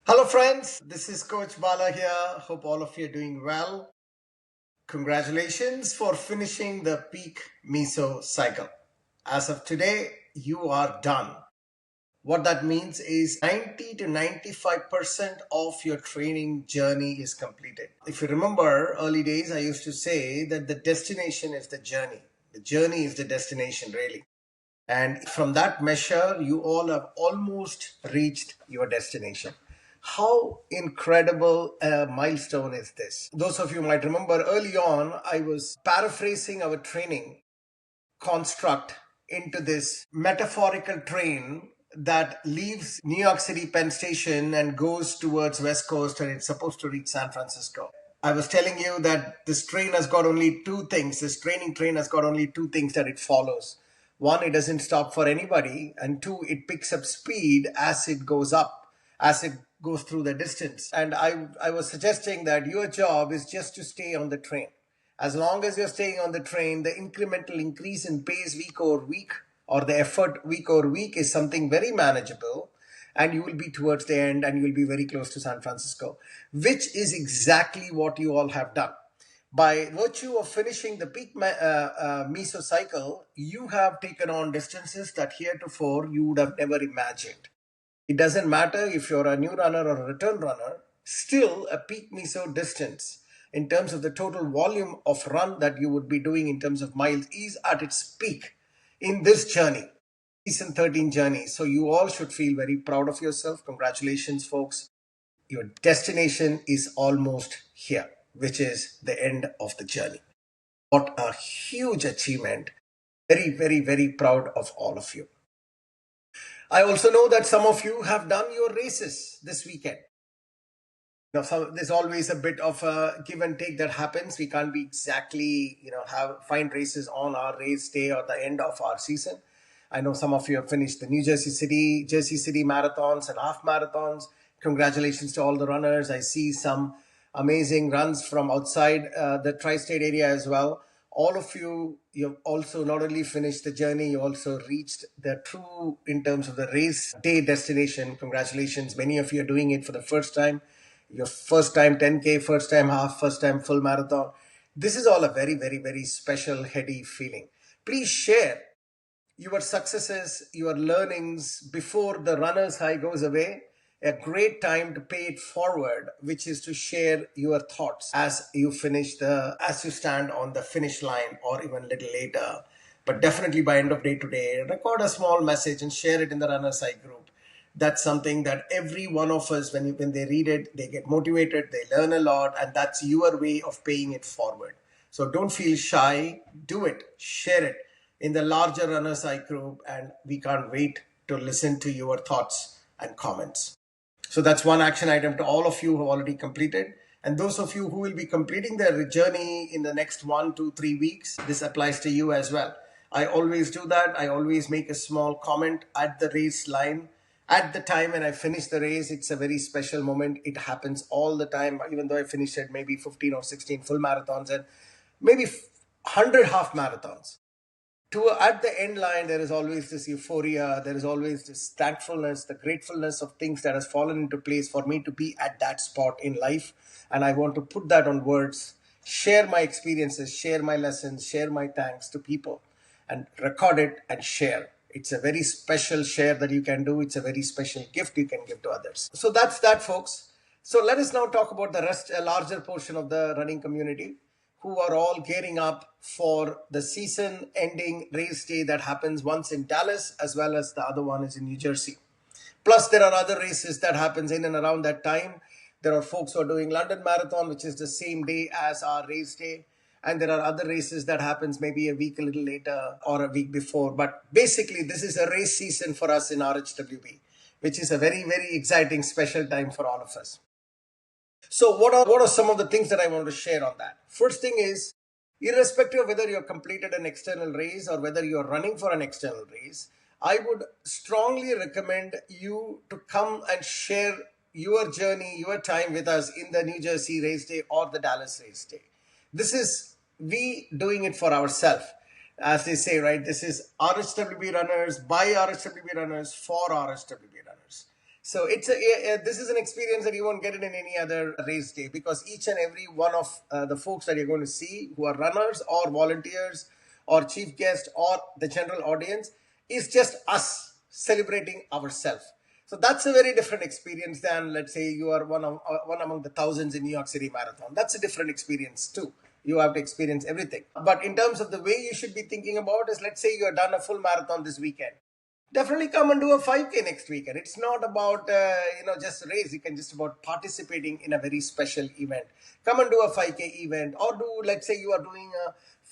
Hello, friends. This is Coach Bala here. Hope all of you are doing well. Congratulations for finishing the peak meso cycle. As of today, you are done. What that means is 90 to 95% of your training journey is completed. If you remember early days, I used to say that the destination is the journey. The journey is the destination, really. And from that measure, you all have almost reached your destination. How incredible a milestone is this? Those of you might remember early on, I was paraphrasing our training construct into this metaphorical train that leaves New York City Penn Station and goes towards West Coast, and it's supposed to reach San Francisco. I was telling you that this train has got only two things. This training train has got only two things that it follows. One, it doesn't stop for anybody, and two, it picks up speed as it goes up, as it goes through the distance. And I was suggesting that your job is just to stay on the train. As long as you're staying on the train, the incremental increase in pace week over week or the effort week over week is something very manageable, and you will be towards the end and you will be very close to San Francisco, which is exactly what you all have done. By virtue of finishing the peak meso cycle, you have taken on distances that heretofore you would have never imagined. It doesn't matter if you're a new runner or a return runner, still a peak meso distance in terms of the total volume of run that you would be doing in terms of miles is at its peak in this journey, season 13 journey. So you all should feel very proud of yourself. Congratulations, folks. Your destination is almost here, which is the end of the journey. What a huge achievement. Very, very, very proud of all of you. I also know that some of you have done your races this weekend. There's always a bit of a give and take that happens. We can't be exactly, find races on our race day or the end of our season. I know some of you have finished the Jersey City marathons and half marathons. Congratulations to all the runners. I see some amazing runs from outside the tri-state area as well. All of you, you've also not only finished the journey, you also reached the true, in terms of the race day destination. Congratulations. Many of you are doing it for the first time. Your first time 10K, first time half, first time full marathon. This is all a very, very, very special, heady feeling. Please share your successes, your learnings before the runner's high goes away. A great time to pay it forward, which is to share your thoughts as you as you stand on the finish line or even a little later. But definitely by end of day today, record a small message and share it in the runner's high group. That's something that every one of us, when they read it, they get motivated, they learn a lot, and that's your way of paying it forward. So don't feel shy, do it, share it in the larger runners high group, and we can't wait to listen to your thoughts and comments. So that's one action item to all of you who have already completed. And those of you who will be completing their journey in the next 1, 2, 3 weeks, this applies to you as well. I always do that. I always make a small comment at the race line. At the time when I finish the race, it's a very special moment. It happens all the time, even though I finished at maybe 15 or 16 full marathons and maybe 100 half marathons. At the end line, there is always this euphoria, there is always this thankfulness, the gratefulness of things that has fallen into place for me to be at that spot in life. And I want to put that on words, share my experiences, share my lessons, share my thanks to people, and record it and share. It's a very special share that you can do. It's a very special gift you can give to others. So that's that, folks. So let us now talk about the rest, a larger portion of the running community, who are all gearing up for the season ending race day that happens once in Dallas, as well as the other one is in New Jersey. Plus, there are other races that happens in and around that time. There are folks who are doing London Marathon, which is the same day as our race day. And there are other races that happens maybe a week a little later or a week before. But basically, this is a race season for us in RHWB, which is a very, very exciting, special time for all of us. So what are some of the things that I want to share on that? First thing is, irrespective of whether you've completed an external race or whether you're running for an external race, I would strongly recommend you to come and share your journey, your time with us in the New Jersey race day or the Dallas race day. This is we doing it for ourselves. As they say, right? This is RHWB runners, by RHWB runners, for RHWB runners. So this is an experience that you won't get it in any other race day, because each and every one of the folks that you're going to see who are runners or volunteers or chief guests or the general audience is just us celebrating ourselves. So that's a very different experience than, let's say, you are one among the thousands in New York City Marathon. That's a different experience too. You have to experience everything. But in terms of the way you should be thinking about is, let's say you have done a full marathon this weekend. Definitely come and do a 5K next weekend. It's not about just a race. You can just about participating in a very special event. Come and do a 5K event, or do, let's say you are doing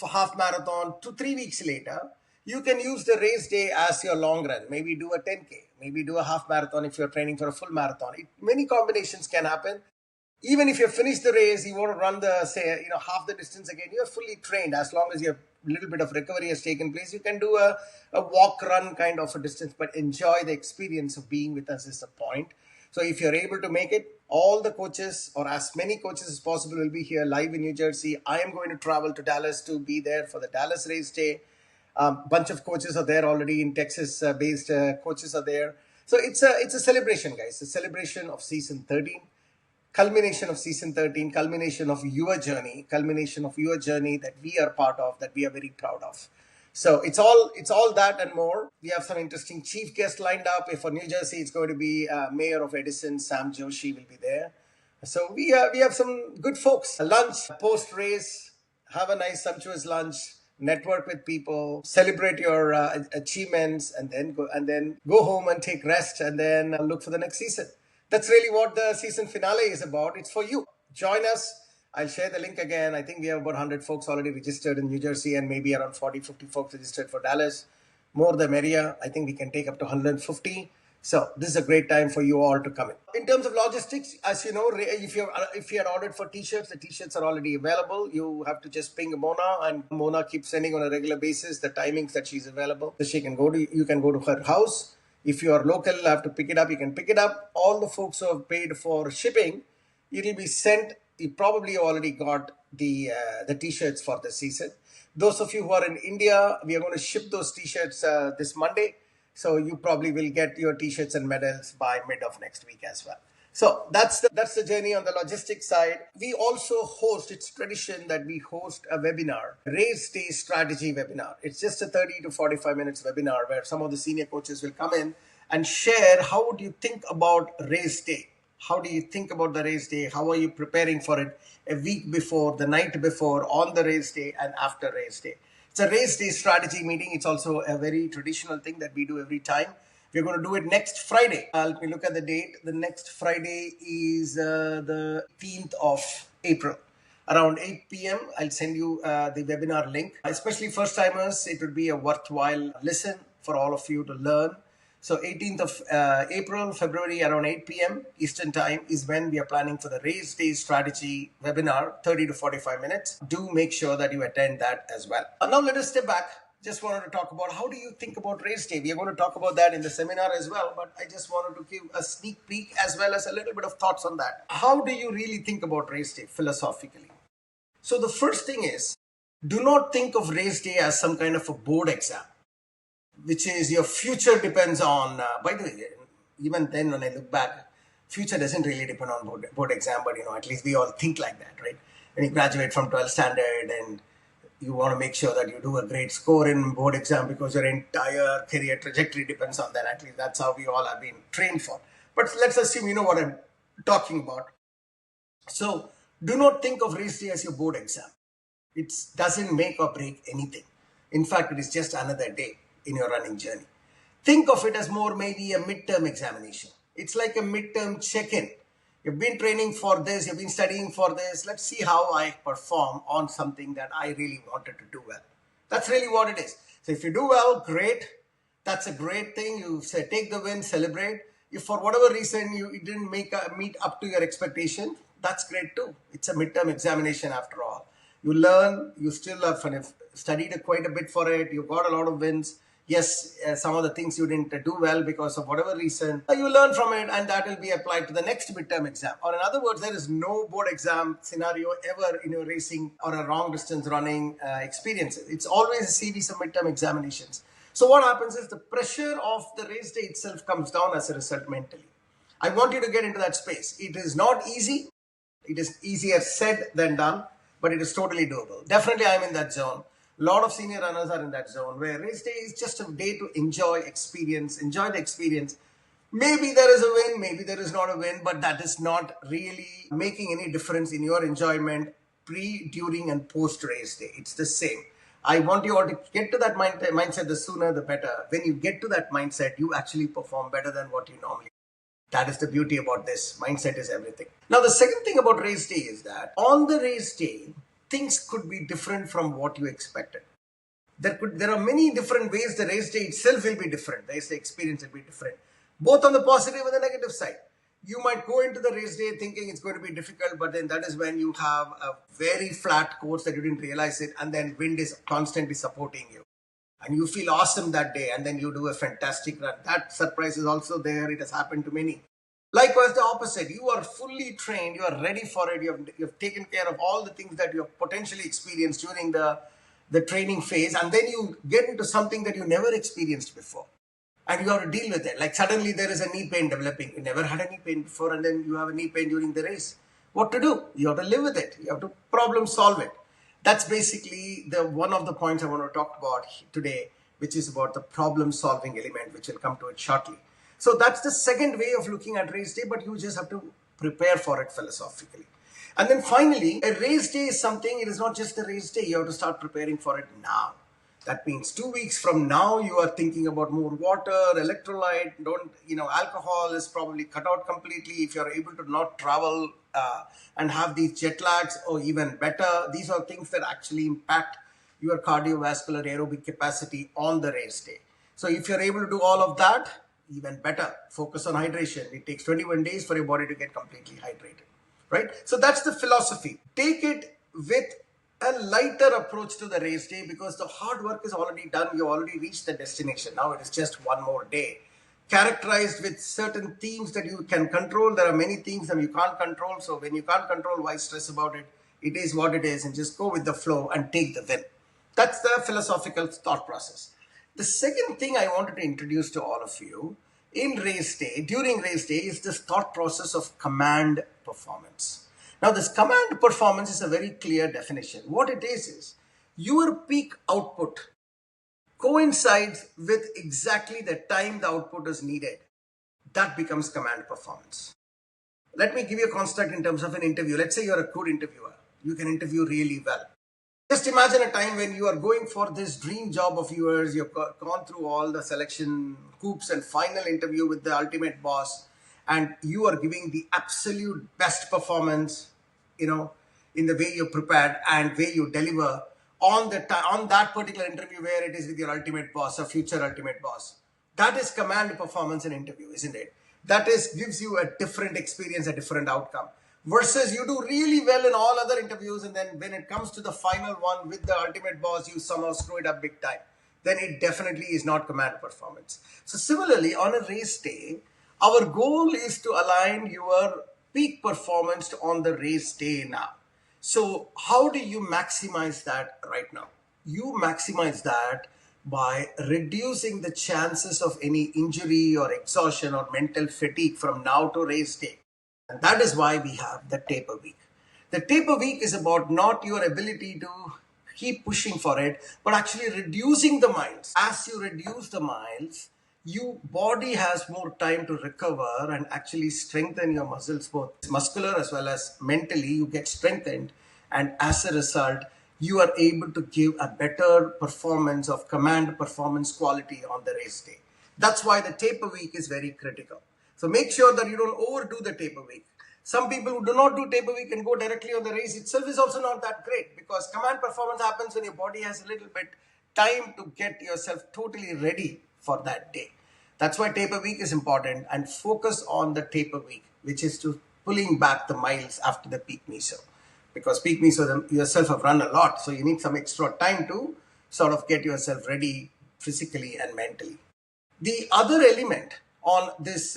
a half marathon 2 3 weeks later. You can use the race day as your long run. Maybe do a 10K. Maybe do a half marathon if you're training for a full marathon. Many combinations can happen. Even if you finish the race, you want to run the, say, half the distance again, you're fully trained. As long as you have a little bit of recovery has taken place, you can do a walk run kind of a distance, but enjoy the experience of being with us is the point. So if you're able to make it, all the coaches, or as many coaches as possible, will be here live in New Jersey. I am going to travel to Dallas to be there for the Dallas race day. Bunch of coaches are there already in Texas based coaches are there. So it's a celebration, guys. A celebration of season 13. Culmination of season 13, culmination of your journey that we are part of, that we are very proud of. So it's all that and more. We have some interesting chief guests lined up. If for New Jersey, it's going to be Mayor of Edison, Sam Joshi will be there. So we have some good folks. Lunch, post race, have a nice sumptuous lunch, network with people, celebrate your achievements, and then go home and take rest, and then look for the next season. That's really what the season finale is about. It's for you. Join us. I'll share the link again. I think we have about 100 folks already registered in New Jersey, and maybe around 40-50 folks registered for Dallas. More the merrier. I think we can take up to 150. So this is a great time for you all to come in. In terms of logistics, as you know, if you had ordered for t-shirts, the t-shirts are already available. You have to just ping Mona, and Mona keeps sending on a regular basis the timings that she's available. So you can go to her house. If you are local, have to pick it up, you can pick it up. All the folks who have paid for shipping, it will be sent. You probably already got the t-shirts for the season. Those of you who are in India, we are going to ship those t-shirts this Monday. So you probably will get your t-shirts and medals by mid of next week as well. So that's the journey on the logistics side. We also host, it's tradition that we host a webinar, Race Day Strategy webinar. It's just a 30 to 45 minutes webinar where some of the senior coaches will come in and share how do you think about race day? How do you think about the race day? How are you preparing for it a week before, the night before, on the race day, and after race day? It's a race day strategy meeting. It's also a very traditional thing that we do every time. We're going to do it next Friday. Let me look at the date. The next Friday is the 18th of April. Around 8 p.m., I'll send you the webinar link. Especially first timers, it would be a worthwhile listen for all of you to learn. So 18th of April, February, around 8 p.m. Eastern Time is when we are planning for the Race Day Strategy webinar, 30 to 45 minutes. Do make sure that you attend that as well. Now let us step back. Just wanted to talk about how do you think about race day. We are going to talk about that in the seminar as well, but I just wanted to give a sneak peek as well as a little bit of thoughts on that. How do you really think about race day philosophically? So the first thing is, do not think of race day as some kind of a board exam, which is your future depends on, by the way, even then when I look back, future doesn't really depend on board exam, but at least we all think like that, right? When you graduate from 12th standard and you want to make sure that you do a great score in board exam because your entire career trajectory depends on that. At least that's how we all have been trained for. But let's assume you know what I'm talking about. So do not think of race day as your board exam. It doesn't make or break anything. In fact, it is just another day in your running journey. Think of it as more maybe a midterm examination. It's like a midterm check-in. You've been training for this, you've been studying for this. Let's see how I perform on something that I really wanted to do well. That's really what it is. So if you do well, great. That's a great thing. You say, take the win, celebrate. If for whatever reason you didn't meet up to your expectation, that's great too. It's a midterm examination after all. You learn, you still have studied quite a bit for it. You got a lot of wins. Yes, some of the things you didn't do well because of whatever reason, you learn from it, and that will be applied to the next midterm exam. Or in other words, there is no board exam scenario ever in your racing or a long distance running experiences. It's always a series of midterm examinations. So what happens is the pressure of the race day itself comes down as a result mentally. I want you to get into that space. It is not easy. It is easier said than done, but it is totally doable. Definitely, I'm in that zone. A lot of senior runners are in that zone where race day is just a day to enjoy the experience. Maybe there is a win, maybe there is not a win, but that is not really making any difference in your enjoyment pre, during, and post race day. It's the same. I want you all to get to that mindset. The sooner the better. When you get to that mindset, you actually perform better than what you normally. That is the beauty about this. Mindset is everything. Now, the second thing about race day is that on the race day, things could be different from what you expected. There are many different ways the race day itself will be different. The race day experience will be different, both on the positive and the negative side. You might go into the race day thinking it's going to be difficult, but then that is when you have a very flat course that you didn't realize it, and then wind is constantly supporting you. And you feel awesome that day, and then you do a fantastic run. That surprise is also there. It has happened to many. Likewise, the opposite. You are fully trained. You are ready for it. You have taken care of all the things that you have potentially experienced during the training phase. And then you get into something that you never experienced before. And you have to deal with it. Like suddenly there is a knee pain developing. You never had a knee pain before, and then you have a knee pain during the race. What to do? You have to live with it. You have to problem solve it. That's basically the one of the points I want to talk about today, which is about the problem solving element, which will come to it shortly. So that's the second way of looking at race day, but you just have to prepare for it philosophically. And then finally, a race day is something, it is not just a race day, you have to start preparing for it now. That means 2 weeks from now, you are thinking about more water, electrolyte, alcohol is probably cut out completely if you're able to not travel and have these jet lags, or even better. These are things that actually impact your cardiovascular aerobic capacity on the race day. So if you're able to do all of that, even better. Focus on hydration. It takes 21 days for your body to get completely hydrated, right? So that's the philosophy. Take it with a lighter approach to the race day, because the hard work is already done. You already reached the destination. Now it is just one more day, characterized with certain themes that you can control. There are many things that you can't control. So when you can't control, why stress about it? It is what it is, and just go with the flow and take the win. That's the philosophical thought process. The second thing I wanted to introduce to all of you during race day, is this thought process of command performance. Now, this command performance is a very clear definition. What it is your peak output coincides with exactly the time the output is needed. That becomes command performance. Let me give you a construct in terms of an interview. Let's say you're a good interviewer. You can interview really well. Just imagine a time when you are going for this dream job of yours. You've gone through all the selection hoops and final interview with the ultimate boss, and you are giving the absolute best performance, in the way you prepared and way you deliver on that particular interview where it is with your ultimate boss or future ultimate boss. That is command performance in interview, isn't it? That gives you a different experience, a different outcome. Versus you do really well in all other interviews, and then when it comes to the final one with the ultimate boss, you somehow screw it up big time. Then it definitely is not command performance. So similarly, on a race day, our goal is to align your peak performance on the race day now. So how do you maximize that right now? You maximize that by reducing the chances of any injury or exhaustion or mental fatigue from now to race day. And that is why we have the taper week. The taper week is about not your ability to keep pushing for it, but actually reducing the miles. As you reduce the miles, your body has more time to recover and actually strengthen your muscles, both muscular as well as mentally. You get strengthened, and as a result, you are able to give a better performance of command performance quality on the race day. That's why the taper week is very critical. So make sure that you don't overdo the taper week. Some people who do not do taper week and go directly on the race itself is also not that great, because command performance happens when your body has a little bit time to get yourself totally ready for that day. That's why taper week is important, and focus on the taper week, which is to pulling back the miles after the peak meso. Because peak meso yourself have run a lot, so you need some extra time to sort of get yourself ready physically and mentally. The other element on this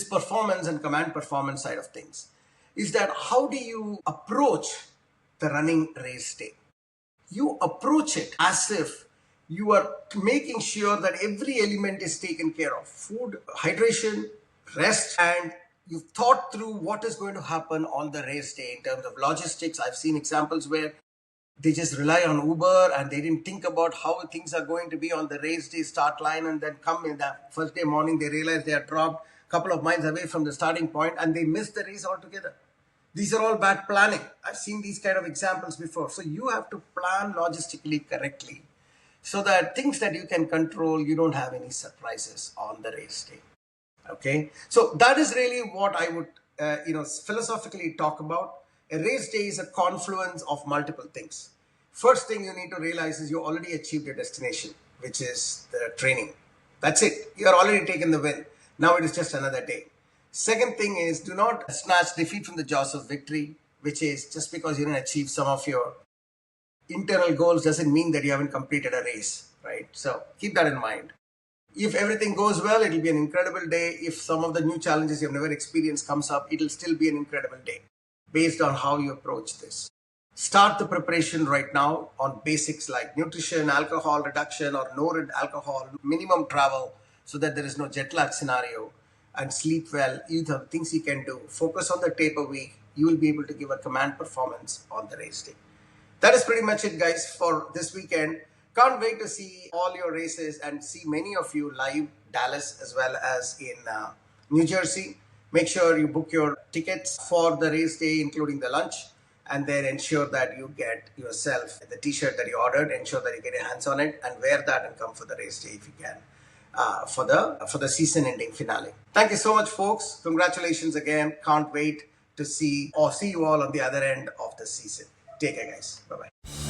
performance and command performance side of things is that how do you approach the running race day? You approach it as if you are making sure that every element is taken care of. Food, hydration, rest, and you've thought through what is going to happen on the race day in terms of logistics. I've seen examples where they just rely on Uber and they didn't think about how things are going to be on the race day start line, and then come in the first day morning, they realize they are dropped a couple of miles away from the starting point and they miss the race altogether. These are all bad planning. I've seen these kind of examples before. So you have to plan logistically correctly so that things that you can control, you don't have any surprises on the race day. Okay, so that is really what I would philosophically talk about. A race day is a confluence of multiple things. First thing you need to realize is you already achieved your destination, which is the training. That's it. You are already taken the win. Now it is just another day. Second thing is, do not snatch defeat from the jaws of victory, which is just because you didn't achieve some of your internal goals doesn't mean that you haven't completed a race, right? So keep that in mind. If everything goes well, it'll be an incredible day. If some of the new challenges you've never experienced comes up, it'll still be an incredible day based on how you approach this. Start the preparation right now on basics like nutrition, alcohol reduction or no alcohol, minimum travel so that there is no jet lag scenario, and sleep well. These are things you can do. Focus on the taper week. You will be able to give a command performance on the race day. That is pretty much it, guys, for this weekend. Can't wait to see all your races and see many of you live, Dallas as well as in New Jersey. Make sure you book your tickets for the race day, including the lunch, and then ensure that you get yourself the t-shirt that you ordered. Ensure that you get your hands on it and wear that and come for the race day if you can, for the season-ending finale. Thank you so much, folks. Congratulations again. Can't wait to see you all on the other end of the season. Take care, guys. Bye-bye.